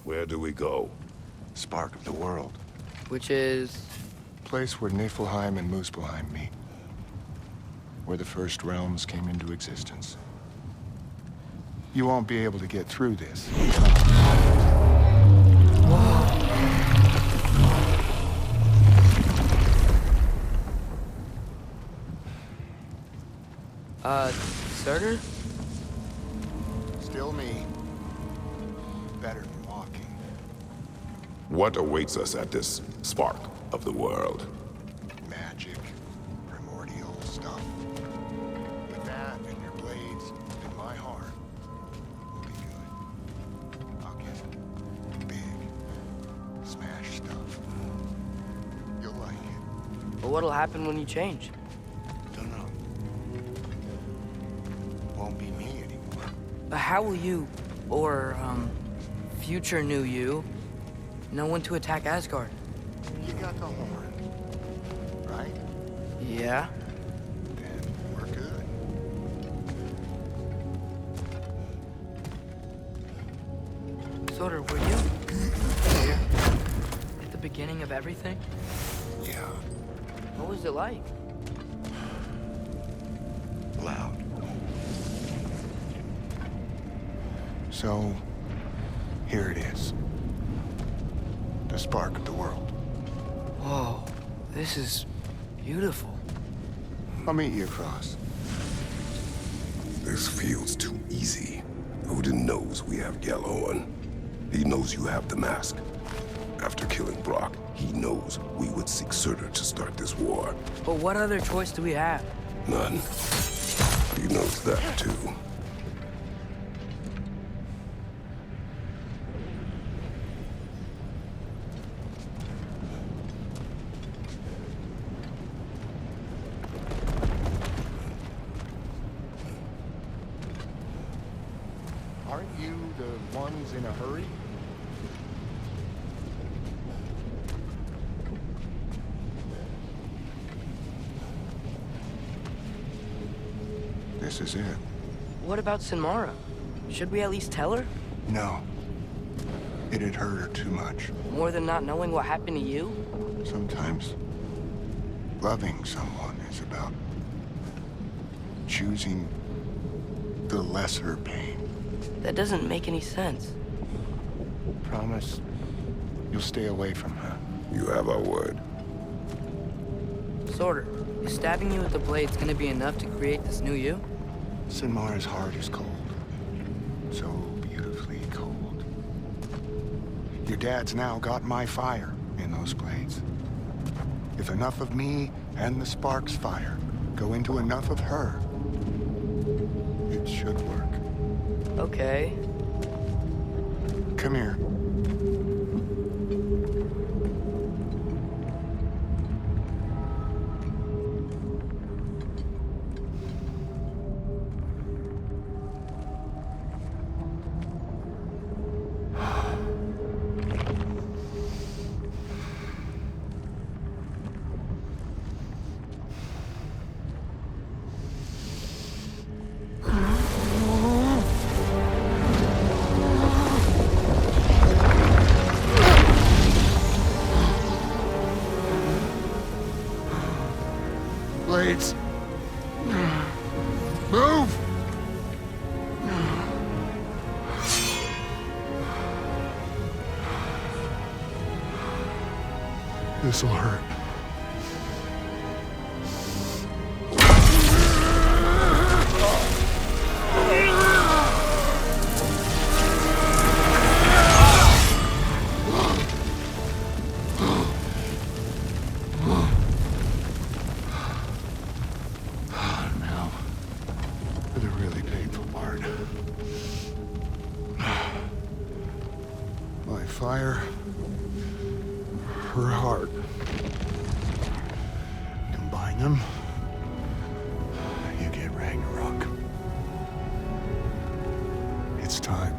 Where do we go? Spark of the world. Which is... Place where Niflheim and Muspelheim meet. Where the first realms came into existence. You won't be able to get through this. Surtur? Still me. Better than walking. What awaits us at this spark of the world? Magic. Primordial stuff. With that and your blades and my heart, we'll be good. I'll get big. Smash stuff. You'll like it. But what'll happen when you change? Don't know. Won't be me anymore. But how will you, or, future new you, know when to attack Asgard? You got the horn, right? Yeah? Then we're good. Surtur, were you here at the beginning of everything? Yeah. What was it like? Loud. So, here it is. The spark of the world. Whoa, this is beautiful. I'll meet you across. This feels too easy. Odin knows we have Yellowhorn. He knows you have the mask. After killing Brock, he knows we would seek Surtur to start this war. But what other choice do we have? None. He knows that too. Aren't you the ones in a hurry? This is it. What about Sinmara? Should we at least tell her? No. It'd hurt her too much. More than not knowing what happened to you? Sometimes loving someone is about choosing the lesser pain. That doesn't make any sense. Promise you'll stay away from her. You have our word. Surtur, is stabbing you with the blades gonna be enough to create this new you? Sinmara's heart is cold. So beautifully cold. Your dad's now got my fire in those blades. If enough of me and the spark's fire go into enough of her, it should work. Okay. Come here. Blades. Move! This'll hurt. Now, for the really painful part. My fire, her heart. Combine them, you get Ragnarok. It's time.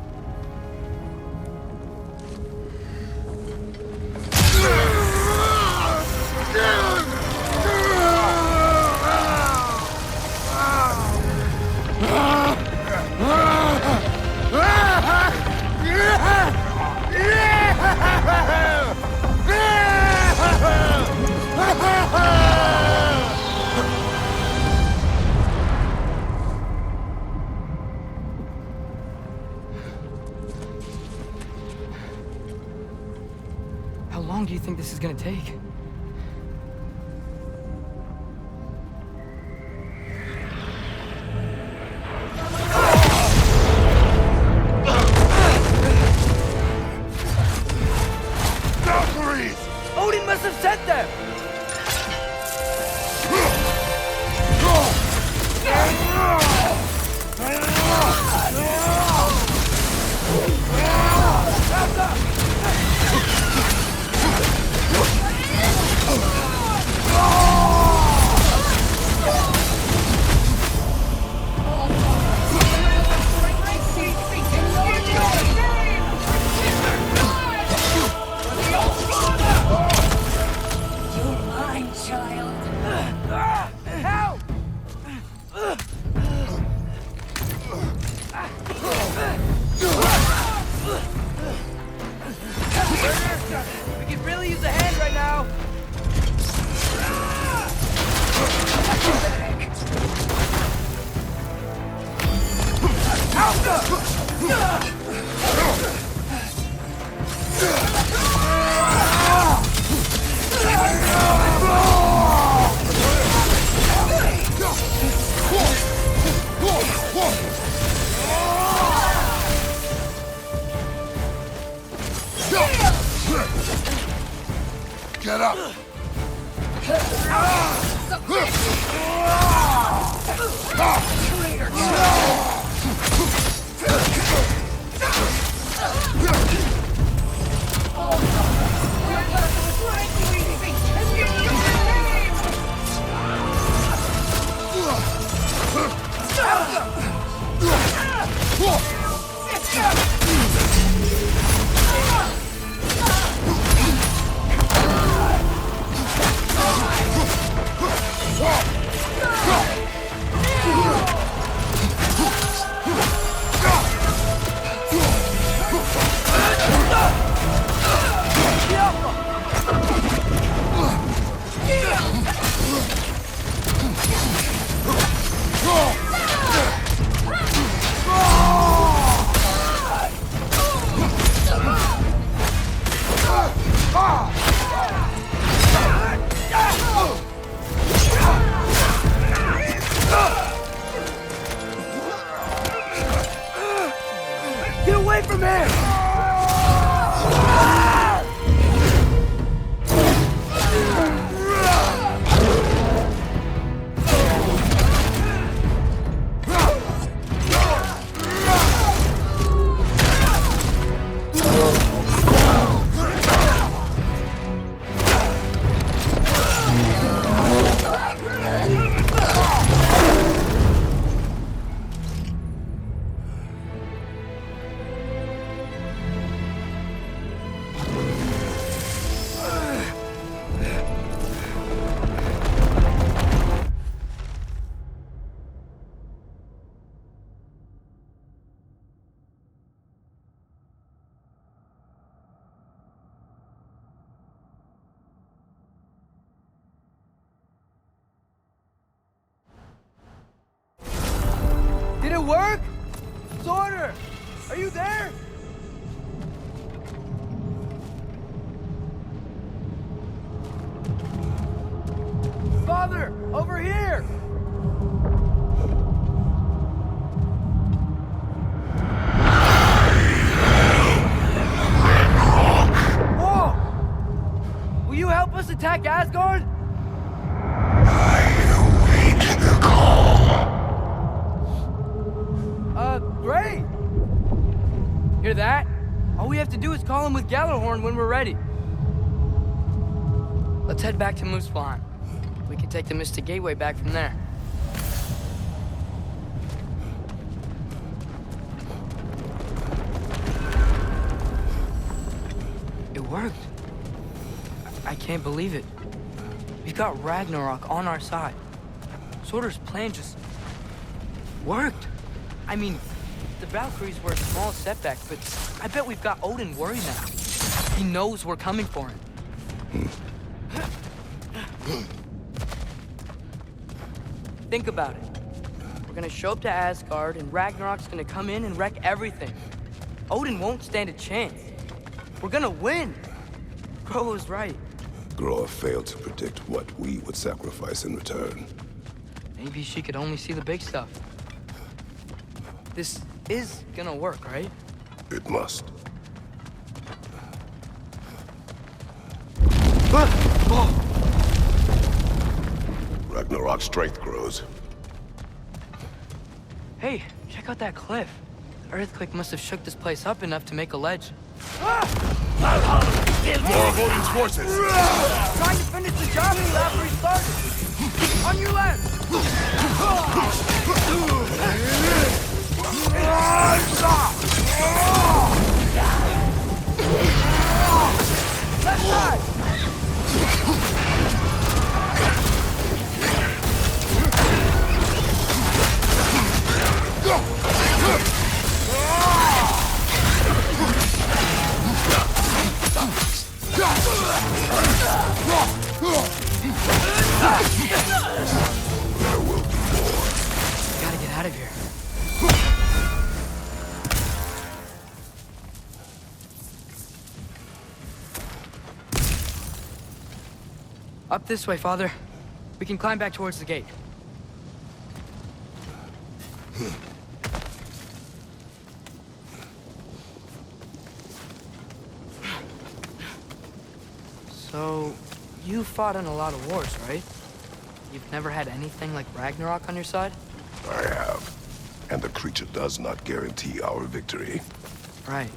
Yeah! long do you think this is gonna take? Odin must have sent them! We could really use a hand right now. Get up! Get away from him! Did it work? Sorter! Are you there? Father! Over here! Whoa! Will you help us attack Asgard? Great! Hear that? All we have to do is call him with Gjallarhorn when we're ready. Let's head back to Muspelheim. We can take the Mystic Gateway back from there. It worked. I can't believe it. We've got Ragnarok on our side. Sorter's plan just worked. I mean, the Valkyries were a small setback, but I bet we've got Odin worried now. He knows we're coming for him. Think about it. We're gonna show up to Asgard, and Ragnarok's gonna come in and wreck everything. Odin won't stand a chance. We're gonna win. Groa was right. Groa failed to predict what we would sacrifice in return. Maybe she could only see the big stuff. This is gonna work, right? It must. Ragnarok's strength grows. Hey, check out that cliff. The earthquake must have shook this place up enough to make a ledge. More Odin's forces! Trying to finish the job after he started. On your left! Left side! There will be more. Gotta get out of here. Up this way, Father. We can climb back towards the gate. So, you fought in a lot of wars, right? You've never had anything like Ragnarok on your side? I have. And the creature does not guarantee our victory. Right.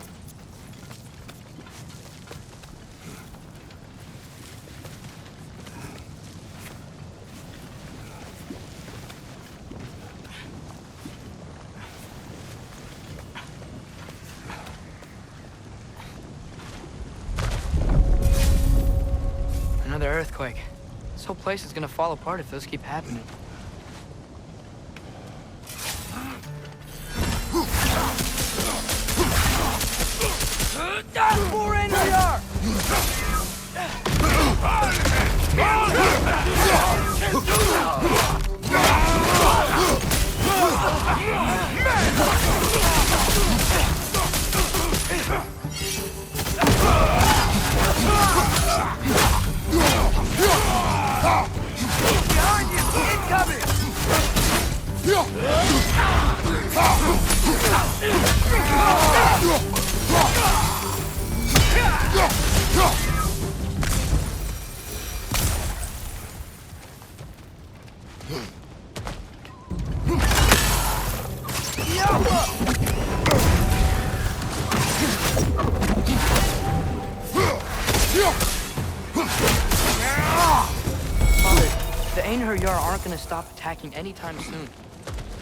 Another earthquake. This whole place is gonna fall apart if those keep happening. Behind you! Incoming! Father, the Einherjar aren't gonna stop attacking anytime soon.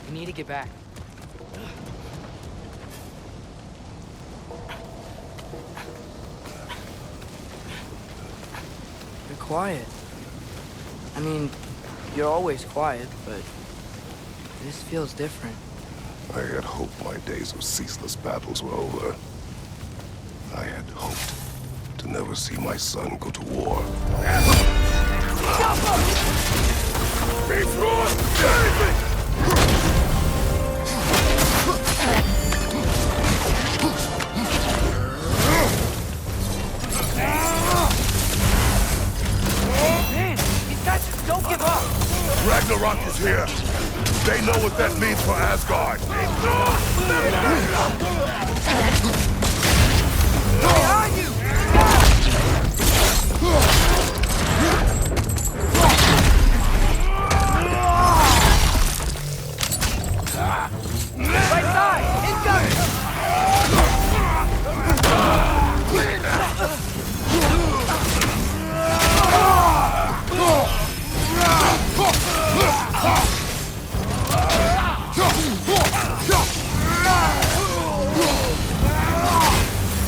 We need to get back. You're quiet. I mean, you're always quiet, but this feels different. I had hoped my days of ceaseless battles were over. I had hoped to never see my son go to war. Man, these guys just don't give up. Ragnarok is here. They know what that means for Asgard. Behind you! Right side! Incoming!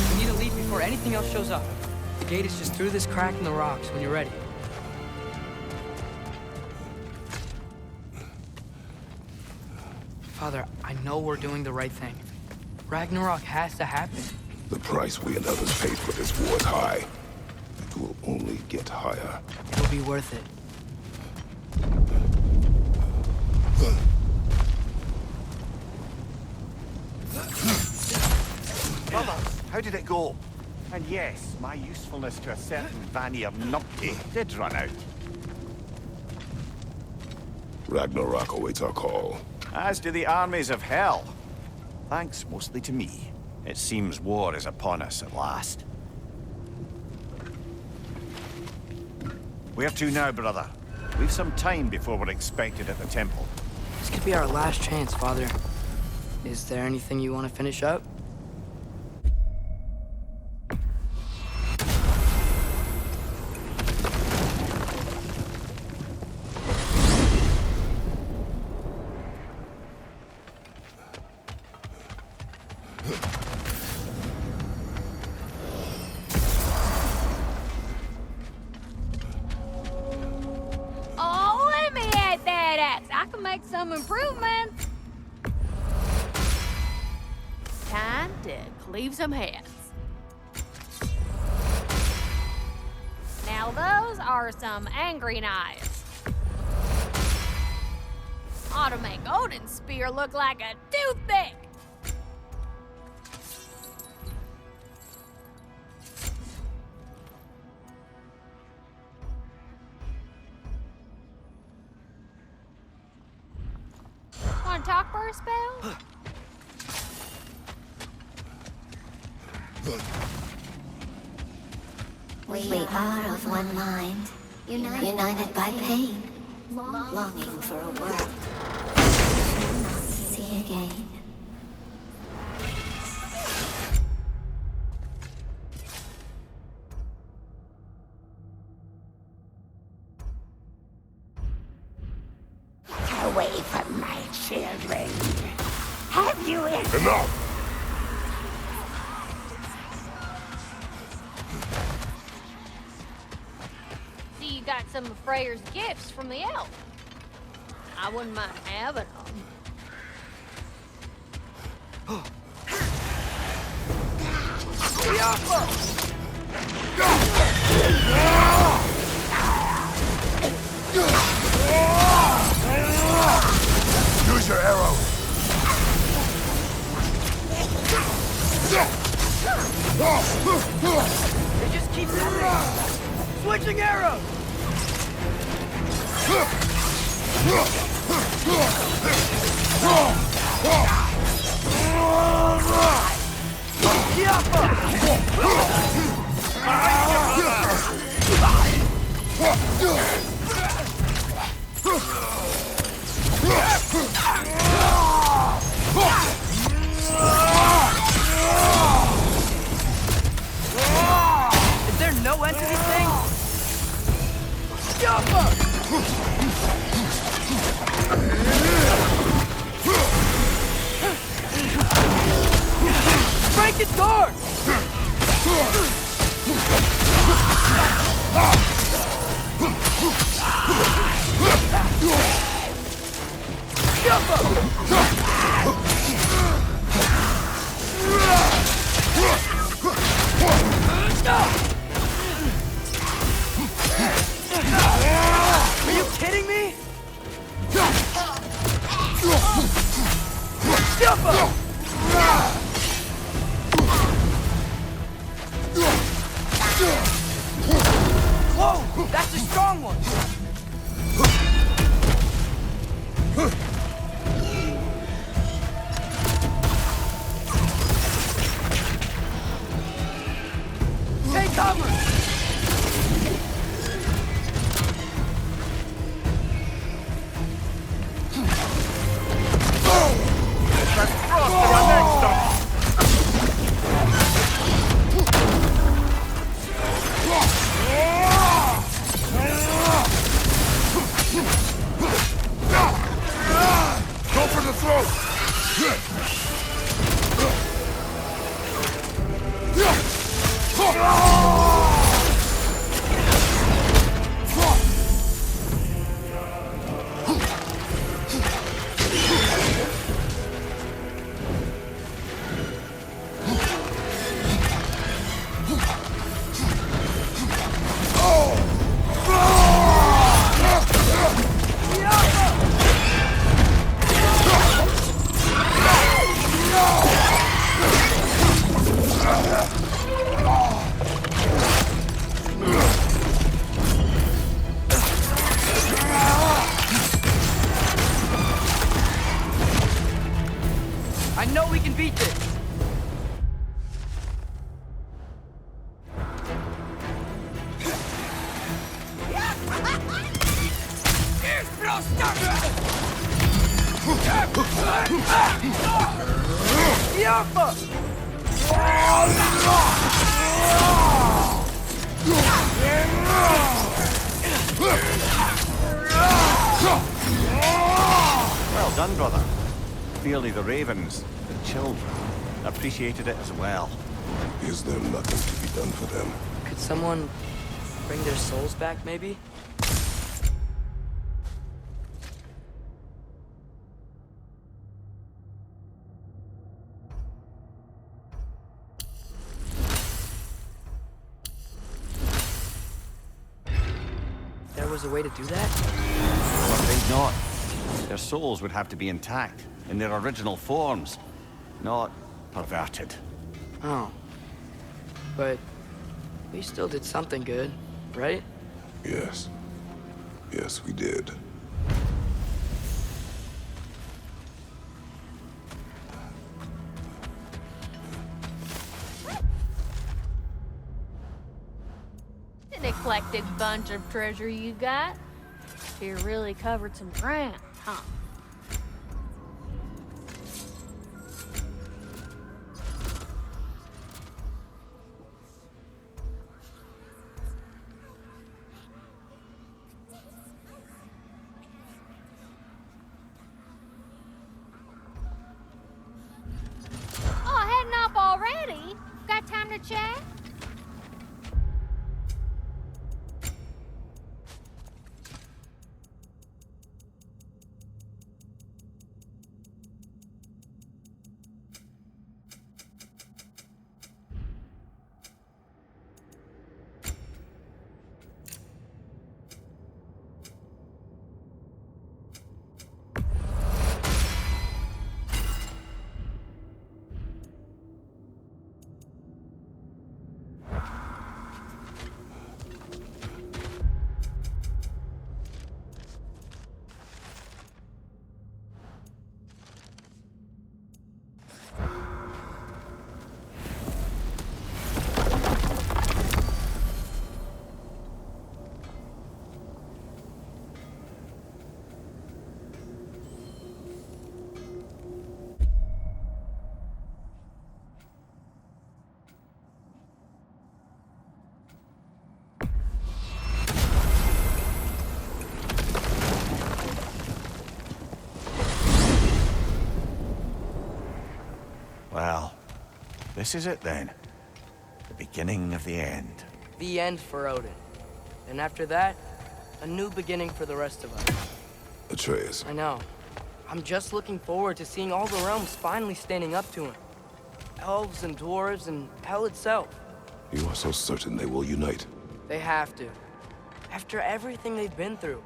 We need to leave before anything else shows up. The gate is just through this crack in the rocks when you're ready. Father, I know we're doing the right thing. Ragnarok has to happen. The price we and others paid for this war is high. It will only get higher. It'll be worth it. Mama, how did it go? And yes, my usefulness to a certain Vanir numpty did run out. Ragnarök awaits our call. As do the armies of hell. Thanks mostly to me. It seems war is upon us at last. Where to now, brother? We've some time before we're expected at the temple. This could be our last chance, Father. Is there anything you want to finish up? Oh, let me at that axe. I can make some improvements. Time to cleave some heads. Now those are some angry knives. Ought to make Odin's spear look like a toothpick. Want to talk for a spell? We are of one mind, united by pain, longing for a world we shall not see again. Away from my children. Have you ever... Enough! See, you got some of Freyr's gifts from the elf. I wouldn't mind having them. Use your arrows! They just keep happening. Switching arrows! Is there no end to these things? Break its guard! Are you kidding me? Whoa! That's a strong one! Take cover! Well done, brother. Clearly the ravens, the children, appreciated it as well. Is there nothing to be done for them? Could someone bring their souls back, maybe? There was a way to do that? I'm afraid not. Their souls would have to be intact, in their original forms, not perverted. Oh. But we still did something good, right? Yes. Yes, we did. An eclectic bunch of treasure you got. You really covered some ground, huh? Oh, heading off already? Got time to chat? Well, this is it then. The beginning of the end. The end for Odin. And after that, a new beginning for the rest of us. Atreus, I know. I'm just looking forward to seeing all the realms finally standing up to him. Elves and dwarves and hell itself. you are so certain they will unite. They have to. After everything they've been through.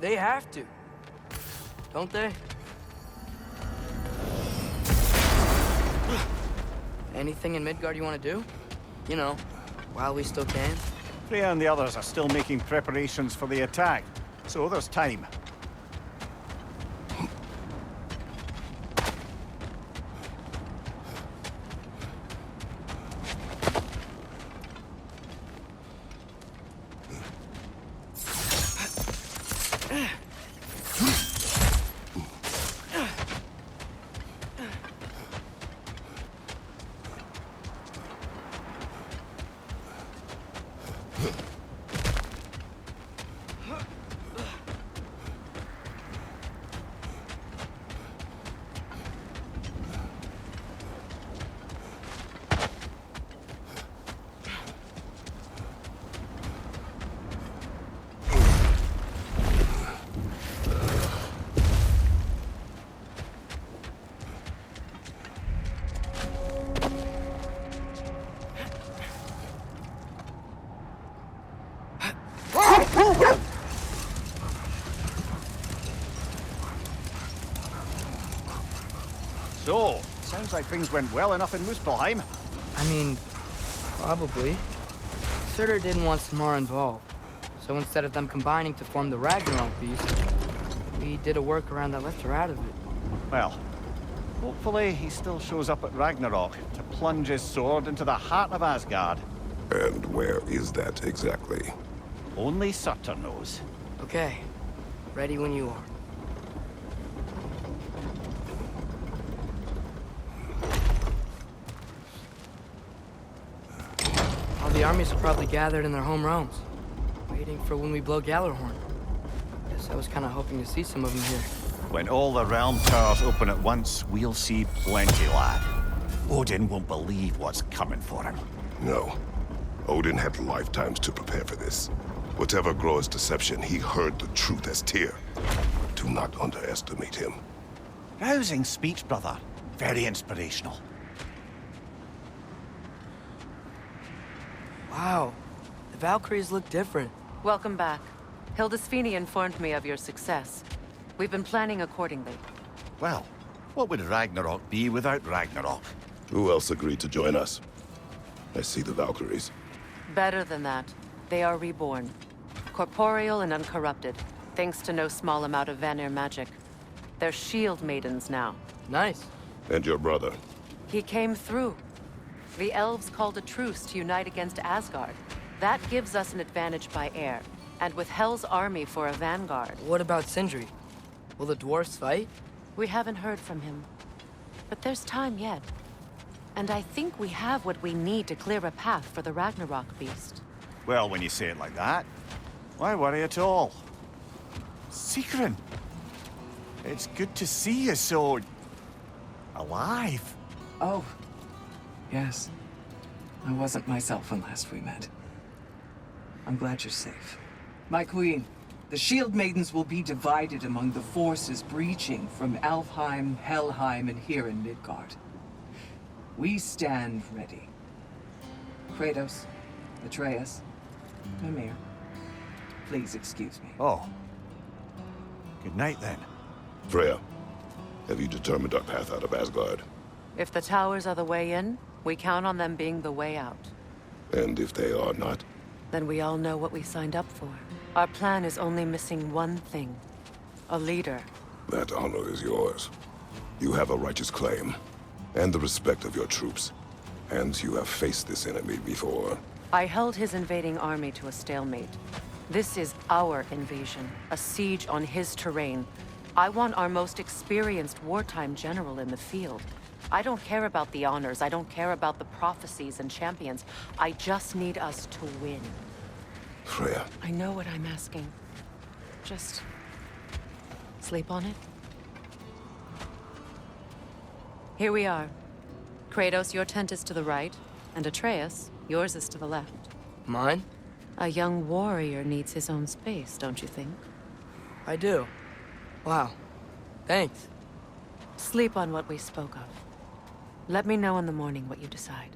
They have to. Don't they? Anything in Midgard you want to do? You know, while we still can. Freya and the others are still making preparations for the attack, so there's time. So, sounds like things went well enough in Muspelheim. I mean, probably. Surtur didn't want Samara involved. So instead of them combining to form the Ragnarok beast, we did a workaround that left her out of it. Well, hopefully he still shows up at Ragnarok to plunge his sword into the heart of Asgard. And where is that exactly? Only Surtur knows. Okay. Ready when you are. The armies are probably gathered in their home realms, waiting for when we blow Gallarhorn. Guess I was kind of hoping to see some of them here. When all the realm towers open at once, we'll see plenty, lad. Odin won't believe what's coming for him. No. Odin had lifetimes to prepare for this. Whatever Groa's deception, he heard the truth as Tyr. Do not underestimate him. Rousing speech, brother. Very inspirational. Wow, the Valkyries look different. Welcome back. Hildisfini informed me of your success. We've been planning accordingly. Well, what would Ragnarok be without Ragnarok? Who else agreed to join us? I see the Valkyries. Better than that. They are reborn. Corporeal and uncorrupted, thanks to no small amount of Vanir magic. They're shield maidens now. Nice. And your brother. He came through. The elves called a truce to unite against Asgard. That gives us an advantage by air. And with Hell's army for a vanguard. What about Sindri? Will the dwarves fight? We haven't heard from him. But there's time yet. And I think we have what we need to clear a path for the Ragnarok beast. Well, when you say it like that, why worry at all? Sigrun! It's good to see you so... alive. Oh, yes. I wasn't myself when last we met. I'm glad you're safe. My queen, the Shield Maidens will be divided among the forces breaching from Alfheim, Helheim, and here in Midgard. We stand ready. Kratos, Atreus, Mimir, please excuse me. Oh. Good night, then. Freya, have you determined our path out of Asgard? If the towers are the way in, we count on them being the way out. And if they are not? Then we all know what we signed up for. Our plan is only missing one thing. A leader. That honor is yours. You have a righteous claim, and the respect of your troops. And you have faced this enemy before. I held his invading army to a stalemate. This is our invasion, a siege on his terrain. I want our most experienced wartime general in the field. I don't care about the honors, I don't care about the prophecies and champions. I just need us to win. Freya. I know what I'm asking. Just... sleep on it? Here we are. Kratos, your tent is to the right, and Atreus, yours is to the left. Mine? A young warrior needs his own space, don't you think? I do. Wow. Thanks. Sleep on what we spoke of. Let me know in the morning what you decide.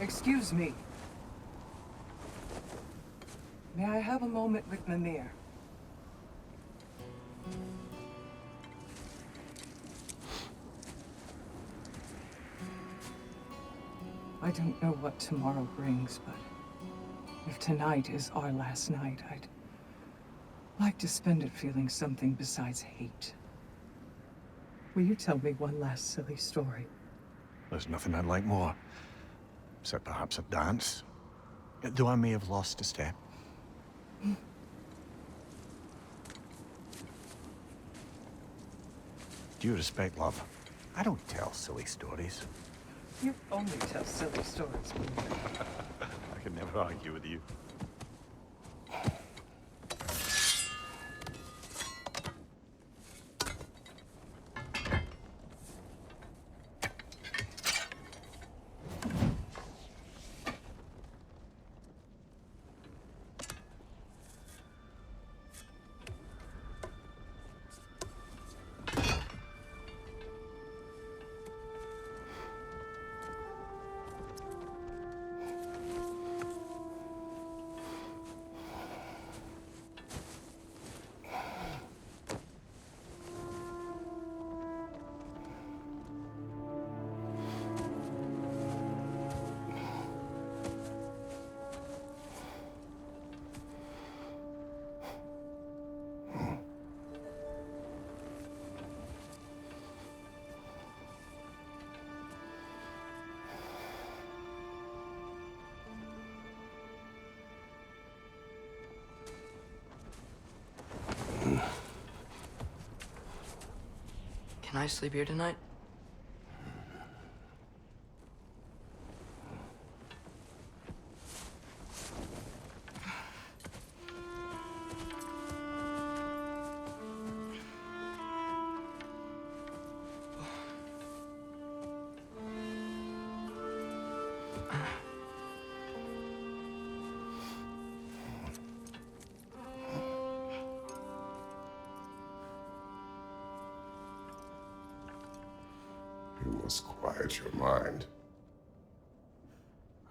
Excuse me. May I have a moment with Mimir? I don't know what tomorrow brings, but if tonight is our last night, I'd like to spend it feeling something besides hate. Will you tell me one last silly story? There's nothing I'd like more. Except perhaps a dance. Though I may have lost a step. Due respect, love. I don't tell silly stories. You only tell silly stories. I can never argue with you. Can I sleep here tonight? You must quiet your mind.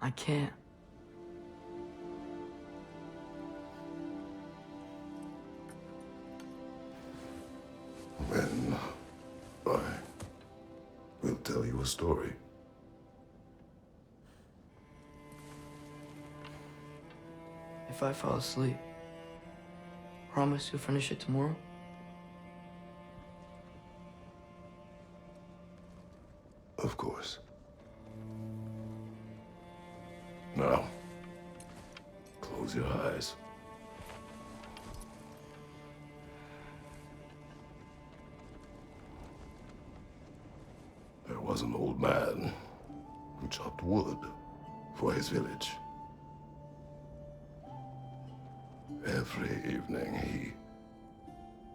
I can't. Then I will tell you a story. If I fall asleep, promise you'll finish it tomorrow? Of course. Now, close your eyes. There was an old man who chopped wood for his village. Every evening he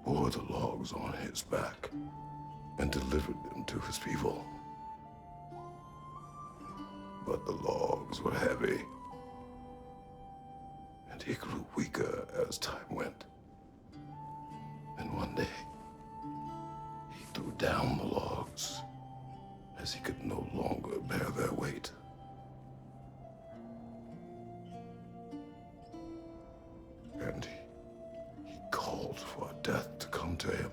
bore the logs on his back and delivered them to his people. But the logs were heavy, and he grew weaker as time went. And one day, he threw down the logs as he could no longer bear their weight. And he called for death to come to him.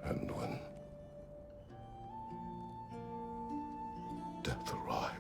And when death arrived,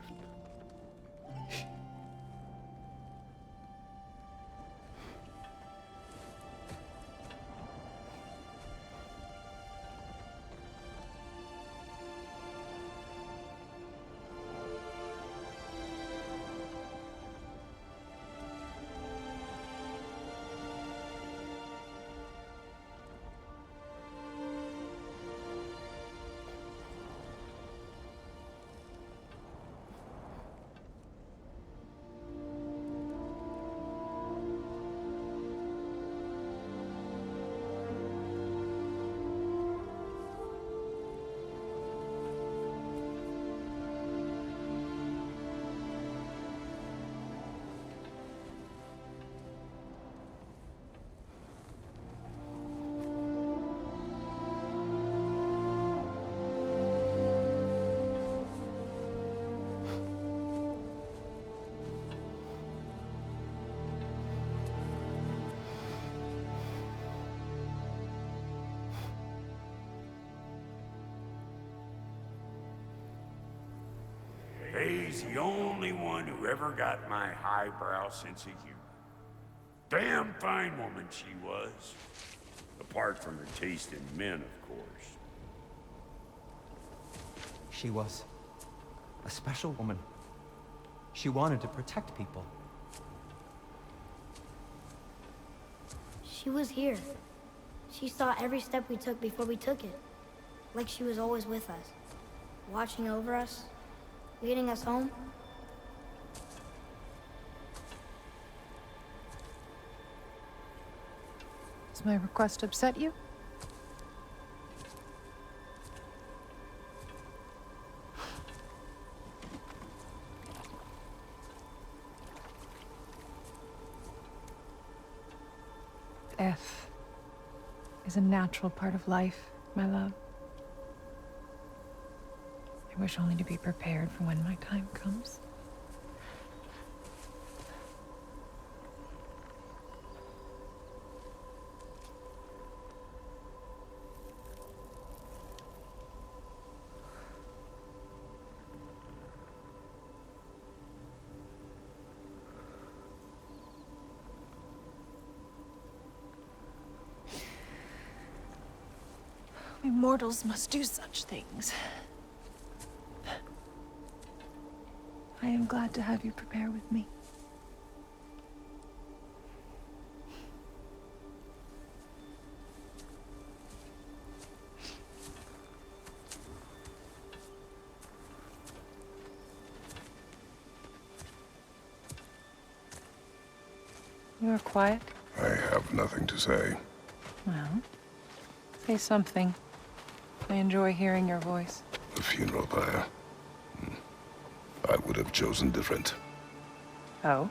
He's the only one who ever got my highbrow sense of humor. Damn fine woman she was. Apart from her taste in men, of course. She was a special woman. She wanted to protect people. She was here. She saw every step we took before we took it. Like she was always with us. Watching over us. Leading us home. Does my request upset you? Death is a natural part of life, my love. I wish only to be prepared for when my time comes. We mortals must do such things. I am glad to have you prepare with me. You're quiet. I have nothing to say. Well, say something. I enjoy hearing your voice. The funeral pyre. I would have chosen different. Oh?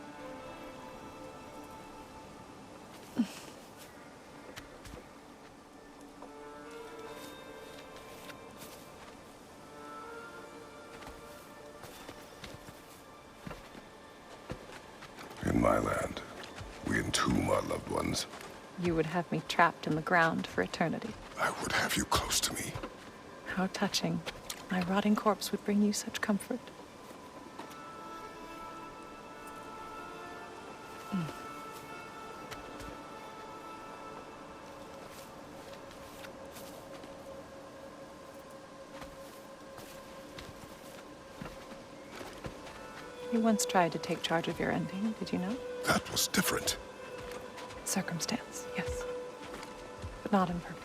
In my land, we entomb our loved ones. You would have me trapped in the ground for eternity. I would have you close to me. How touching. My rotting corpse would bring you such comfort. You once tried to take charge of your ending, did you know? That was different. Circumstance, yes. But not on purpose.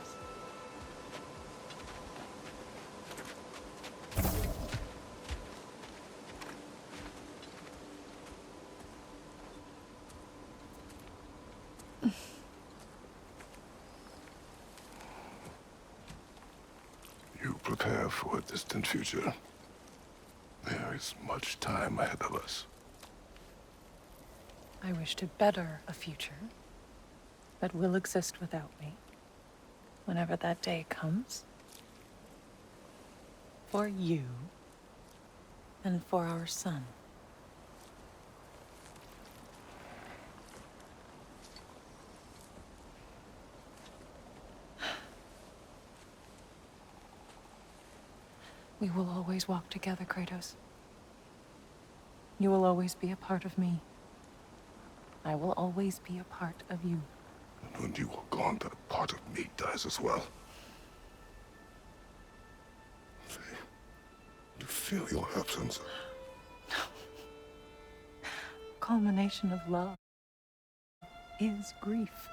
You prepare for a distant future. There is much time ahead of us. I wish to better a future that will exist without me, whenever that day comes. For you and for our son. We will always walk together, Kratos. You will always be a part of me. I will always be a part of you. And when you are gone, that part of me dies as well. You feel your absence. Culmination of love is grief.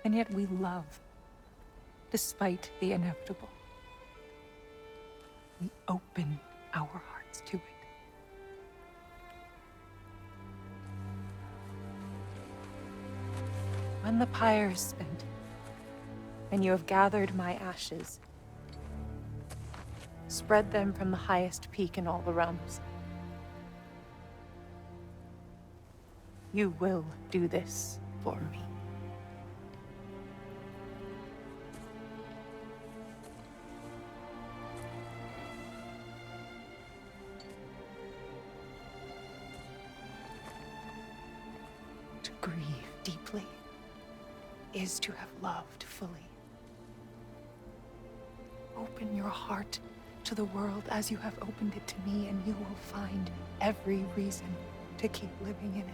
And yet we love, despite the inevitable. We open our hearts to it. When the pyre is spent, and you have gathered my ashes, spread them from the highest peak in all the realms. You will do this for me. To grieve deeply is to have loved fully. Open your heart to the world as you have opened it to me, and you will find every reason to keep living in it.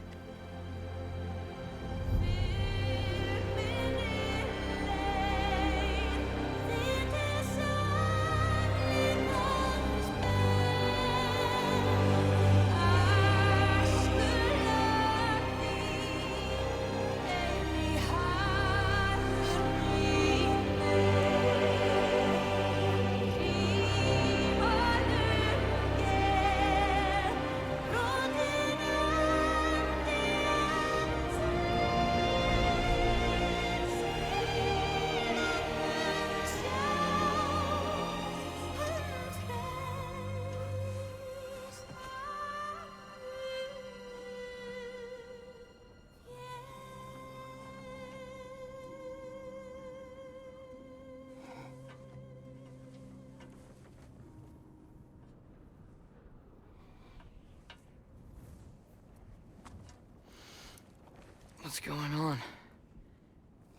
What's going on?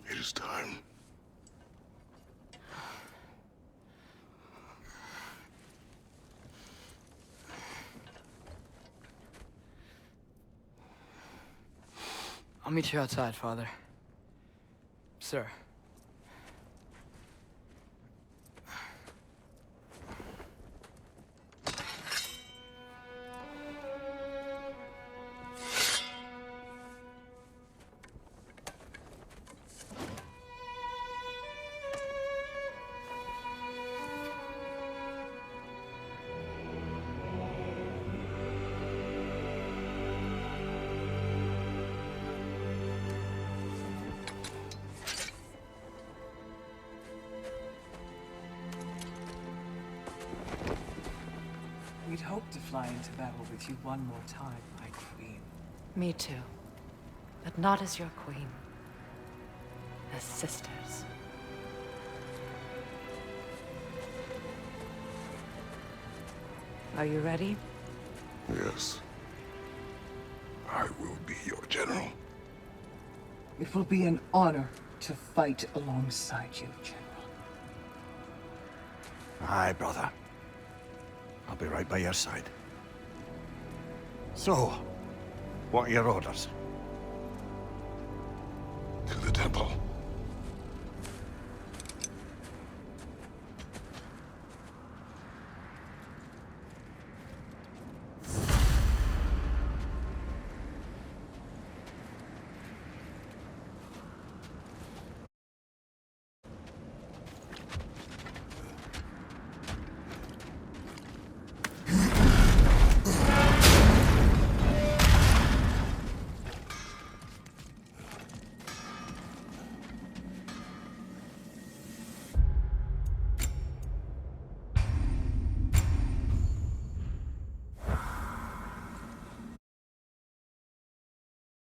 It is time. I'll meet you outside, Father. Sir. hope to fly into battle with you one more time, my queen. Me too. But not as your queen. As sisters. Are you ready? Yes. I will be your general. It will be an honor to fight alongside you, General. Aye, brother. I'll be right by your side. So, what are your orders?